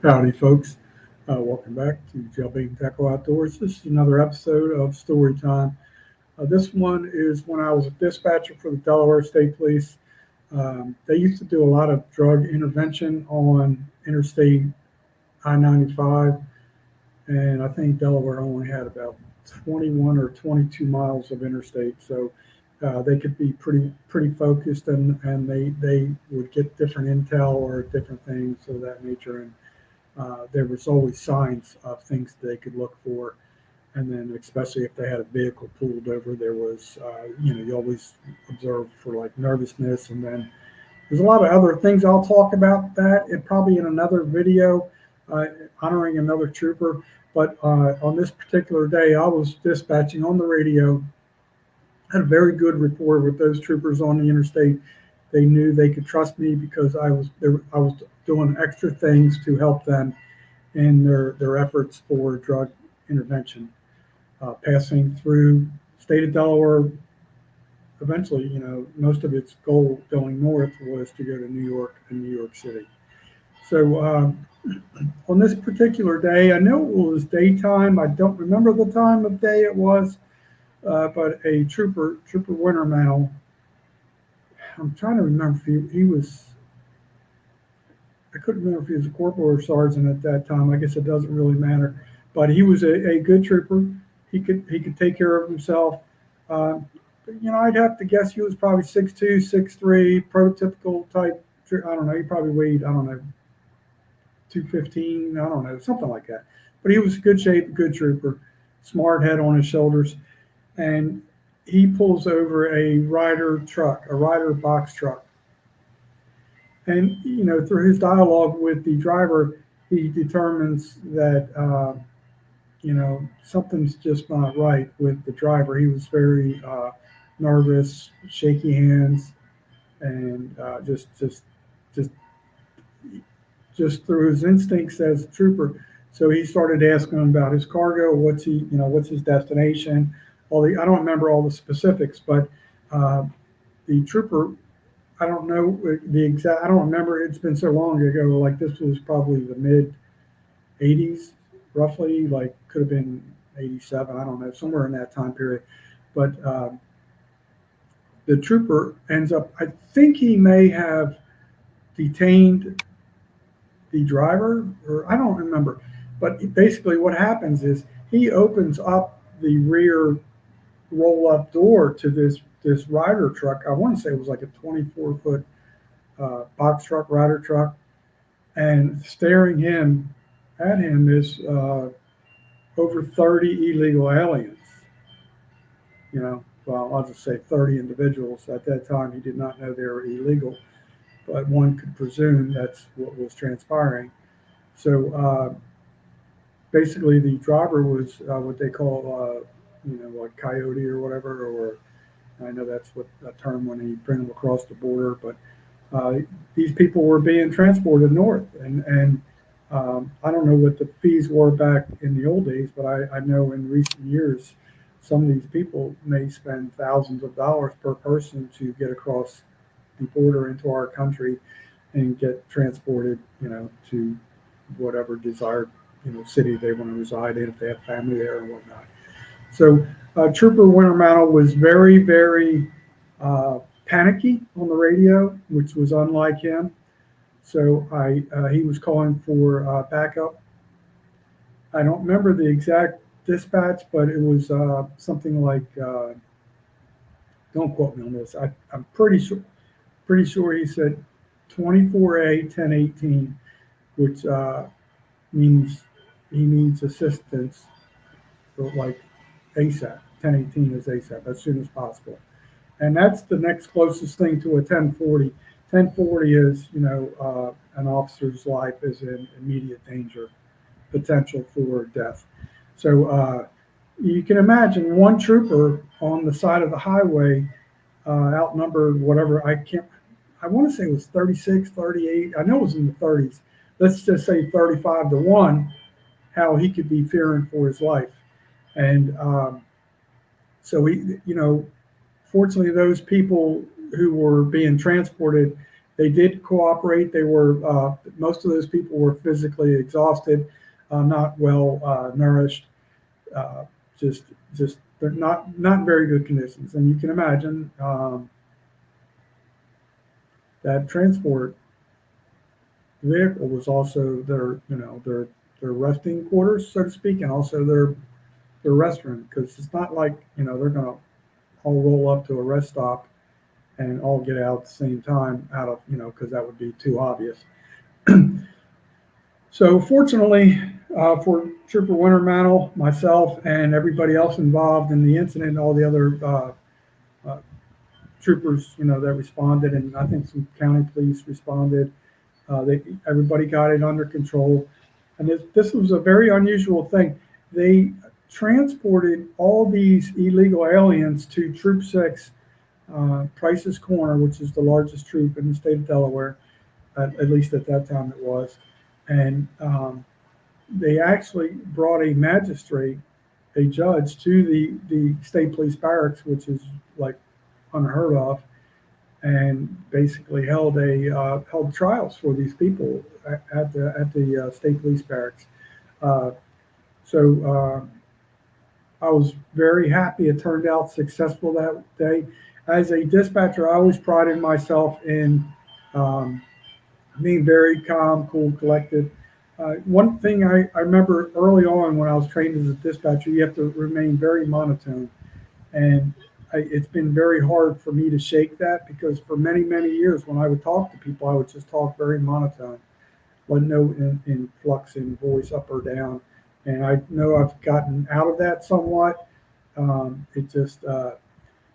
Howdy, folks. Welcome back to Jumping Tackle Outdoors. This is another episode of Story Time. This one is when I was a dispatcher for the Delaware State Police. They used to do a lot of drug intervention on Interstate I-95, and I think Delaware only had about 21 or 22 miles of interstate, so they could be pretty focused, and they would get different intel or different things of that nature. And there was always signs of things they could look for. And then, especially if they had a vehicle pulled over, there was, you always observe for like nervousness. And then there's a lot of other things I'll talk about that, and probably in another video, uh, honoring another trooper. But on this particular day, I was dispatching on the radio, had a very good rapport with those troopers on the interstate. They knew they could trust me because I was there. I was doing extra things to help them in their efforts for drug intervention. Passing through state of Delaware, eventually, most of its goal going north was to go to New York and New York City. So on this particular day, I know it was daytime. I don't remember the time of day it was, but a Trooper Wintermantle. I'm trying to remember if he was. I couldn't remember if he was a corporal or sergeant at that time. I guess it doesn't really matter. But he was a good trooper. He could take care of himself. Uh, I'd have to guess he was probably 6'2", 6'3", prototypical type. I don't know. He probably weighed, I don't know, 215. I don't know, something like that. But he was good shape, good trooper, smart head on his shoulders, and he pulls over a Ryder box truck. And through his dialogue with the driver, he determines that something's just not right with the driver. He was very nervous, shaky hands, and just just through his instincts as a trooper. So he started asking him about his cargo. What's his destination? I don't remember all the specifics, but uh, the trooper, I don't know the exact. I don't remember. It's been so long ago. Like this was probably the mid '80s, roughly. Like could have been '87. I don't know, somewhere in that time period. But the trooper ends up. I think he may have detained the driver, or I don't remember. But basically, what happens is he opens up the rear roll-up door to this rider truck. I want to say it was like a 24-foot box truck, rider truck, and staring him at him is over 30 illegal aliens. Well, I'll just say 30 individuals. At that time, he did not know they were illegal, but one could presume that's what was transpiring. So basically, the driver was what they call, like coyote or whatever, or I know that's what a term when you bring them across the border, but uh, these people were being transported north, and I don't know what the fees were back in the old days, but I know in recent years, some of these people may spend thousands of dollars per person to get across the border into our country and get transported, to whatever desired, city they want to reside in if they have family there and whatnot. So Trooper Wintermantle was very, very panicky on the radio, which was unlike him. So he was calling for backup. I don't remember the exact dispatch, but it was something like, don't quote me on this. I'm pretty sure he said 24A 1018, which means he needs assistance for like ASAP. 1018 is ASAP, as soon as possible. And that's the next closest thing to a 1040. 1040 is, an officer's life is in immediate danger, potential for death. So you can imagine one trooper on the side of the highway, outnumbered whatever, I want to say it was 36, 38. I know it was in the 30s. Let's just say 35 to 1, how he could be fearing for his life. And so fortunately, those people who were being transported They did cooperate. They were most of those people were physically exhausted, not well nourished, uh, just just they're not in very good conditions. And you can imagine that transport vehicle was also their resting quarters, so to speak, and also their restroom, because it's not like they're going to all roll up to a rest stop and all get out at the same time out of because that would be too obvious. So fortunately for Trooper Wintermantle, myself, and everybody else involved in the incident, all the other uh, troopers that responded, and I think some county police responded. Everybody got it under control, and this was a very unusual thing. They transported all these illegal aliens to Troop 6, Price's Corner, which is the largest troop in the state of Delaware, at least at that time it was. And they actually brought a magistrate, a judge, to the state police barracks, which is like unheard of, and basically held trials for these people at the state police barracks. Uh, so I was very happy it turned out successful that day. As a dispatcher, I always prided myself in um, being very calm, cool, collected. One thing I remember early on when I was trained as a dispatcher, you have to remain very monotone. And it's been very hard for me to shake that, because for many, many years when I would talk to people, I would just talk very monotone, with no influx in voice up or down. And I know I've gotten out of that somewhat. It just, but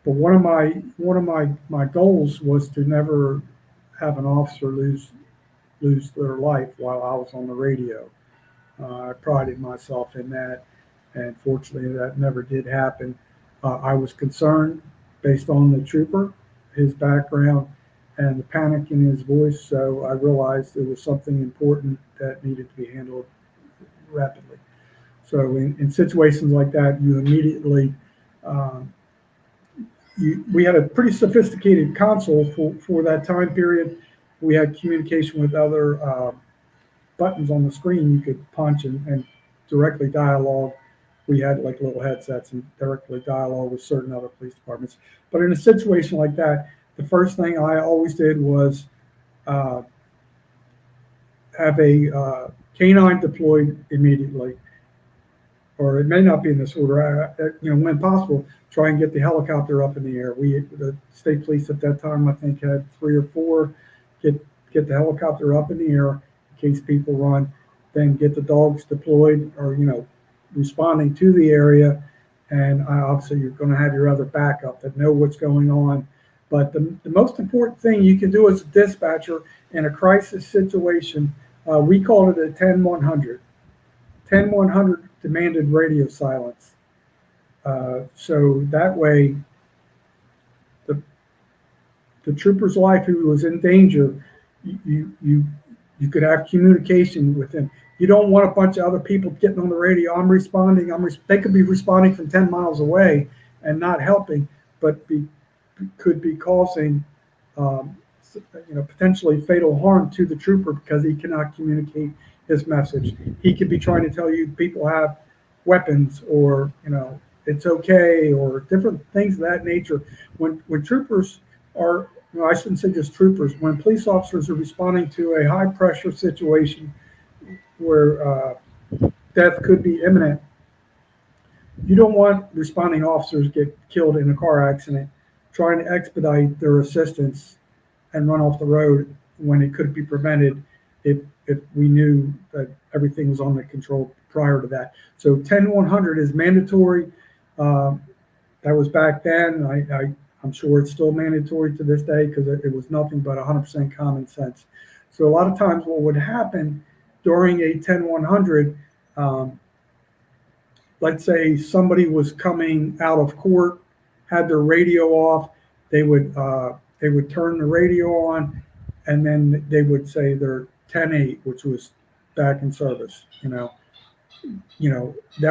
one of my goals was to never have an officer lose their life while I was on the radio. I prided myself in that, and fortunately, that never did happen. I was concerned based on the trooper, his background, and the panic in his voice, so I realized there was something important that needed to be handled rapidly. So in situations like that, you immediately um, we had a pretty sophisticated console for that time period. We had communication with other buttons on the screen you could punch and directly dialogue. We had like little headsets and directly dialogue with certain other police departments. But in a situation like that, the first thing I always did was uh, have a canine deployed immediately, or it may not be in this order. When possible, try and get the helicopter up in the air. The state police at that time, I think, had 3 or 4. Get the helicopter up in the air in case people run. Then get the dogs deployed, or responding to the area. And obviously, you're going to have your other backup that know what's going on. But the most important thing you can do as a dispatcher in a crisis situation, we called it a 10-100. 10-100 demanded radio silence. So that way, the the trooper's life who was in danger, you could have communication with him. You don't want a bunch of other people getting on the radio. I'm responding. They could be responding from 10 miles away and not helping, but could be causing potentially fatal harm to the trooper because he cannot communicate his message. He could be trying to tell you people have weapons, or it's okay, or different things of that nature. When troopers are, I shouldn't say just troopers, when police officers are responding to a high pressure situation where death could be imminent, you don't want responding officers get killed in a car accident trying to expedite their assistance and run off the road when it could be prevented if we knew that everything was under control prior to that. So 10-100 is mandatory. That was back then. I'm sure it's still mandatory to this day because it was nothing but 100% common sense. So a lot of times what would happen during a 10-100, let's say somebody was coming out of court, had their radio off, they would turn the radio on, and then they would say they're 10-8, which was back in service. That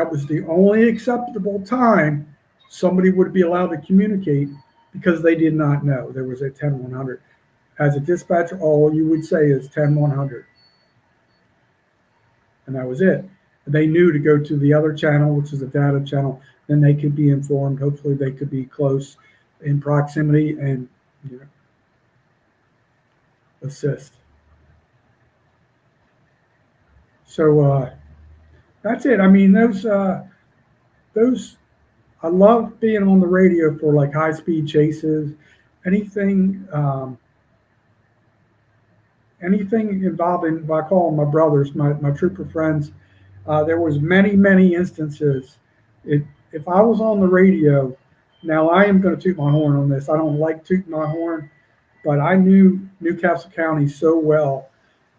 was the only acceptable time somebody would be allowed to communicate because they did not know there was a 10-100. As a dispatcher, all you would say is 10-100, and that was it. They knew to go to the other channel, which is a data channel. Then they could be informed. Hopefully, they could be close in proximity and, you know, assist. So that's it. I mean, those I love being on the radio for like high speed chases, anything anything involving, I call them my brothers, my trooper friends. There was many instances. It, if I was on the radio, now I am going to toot my horn on this. I don't like tooting my horn, but I knew Newcastle County so well.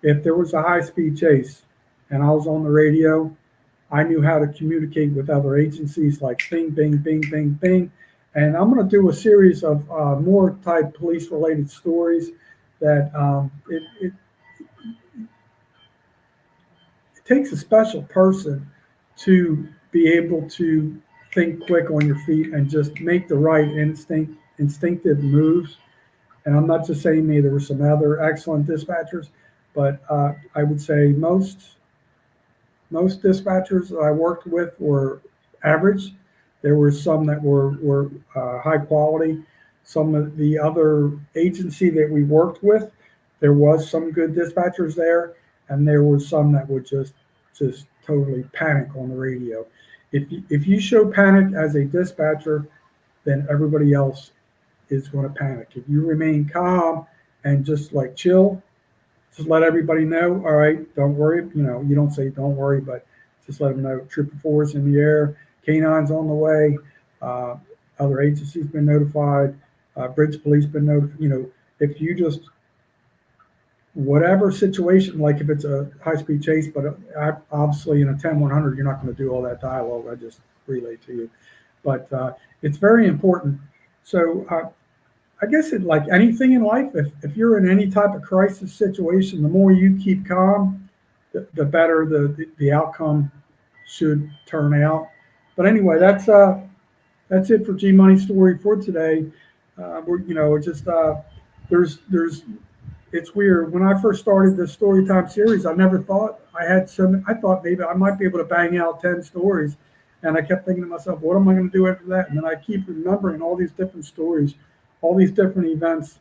If there was a high speed chase and I was on the radio, I knew how to communicate with other agencies like bing, bing, bing, bing, bing. And I'm going to do a series of more type police related stories that it takes a special person to be able to think quick on your feet and just make the right instinctive moves. And I'm not just saying me, there were some other excellent dispatchers, but I would say most dispatchers that I worked with were average. There were some that were high quality. Some of the other agency that we worked with, there was some good dispatchers there, and there were some that would just totally panic on the radio. If you show panic as a dispatcher, then everybody else is going to panic. If you remain calm and just like chill, just let everybody know, all right, don't worry. You know, you don't say don't worry, but just let them know Trooper 4 is in the air, K9's on the way, other agencies been notified, Bridge Police been notified. You know, if you just, whatever situation, like if it's a high-speed chase, but obviously in a 10-100, you're not going to do all that dialogue I just relayed to you. But it's very important. So I guess it, like anything in life, if you're in any type of crisis situation, the more you keep calm, the better the outcome should turn out. But anyway, that's it for G Money Story for today. There's it's weird. When I first started this story time series, I never thought I had some. I thought maybe I might be able to bang out 10 stories, and I kept thinking to myself, what am I going to do after that? And then I keep remembering all these different stories, all these different events.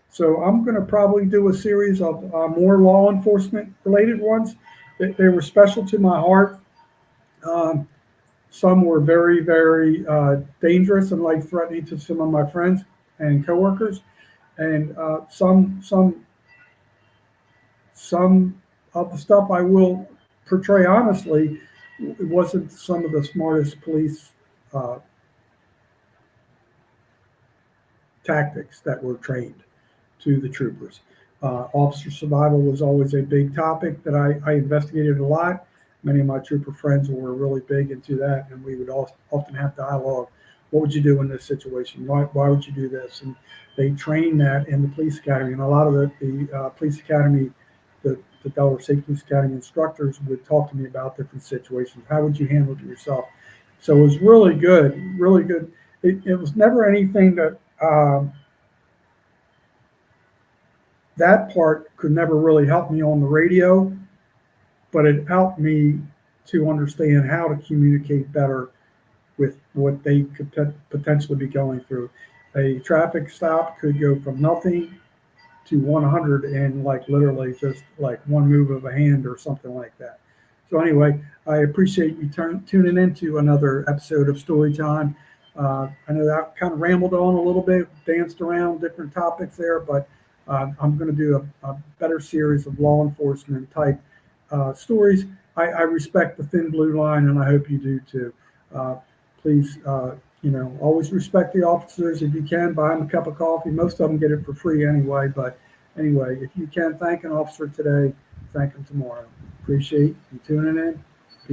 So I'm going to probably do a series of more law enforcement related ones. They were special to my heart. Some were very dangerous and life threatening to some of my friends and coworkers, and some of the stuff I will portray honestly. It wasn't some of the smartest police tactics that were trained to the troopers. Officer survival was always a big topic that I investigated a lot. Many of my trooper friends were really big into that, and we would often have dialogue. What would you do in this situation? Why would you do this? And they train that in the police academy. And a lot of the police academy, the Delaware State Police Academy instructors would talk to me about different situations. How would you handle it yourself? So it was really good, really good. It was never anything that that part could never really help me on the radio, but it helped me to understand how to communicate better with what they could potentially be going through. A traffic stop could go from nothing to 100 in like literally just like one move of a hand or something like that. So anyway, I appreciate you tuning into another episode of Storytime. I know that kind of rambled on a little bit, danced around different topics there, but I'm going to do a better series of law enforcement type stories. I respect the thin blue line, and I hope you do too. Please, always respect the officers. If you can, buy them a cup of coffee. Most of them get it for free anyway. But anyway, if you can thank an officer today, thank them tomorrow. Appreciate you tuning in.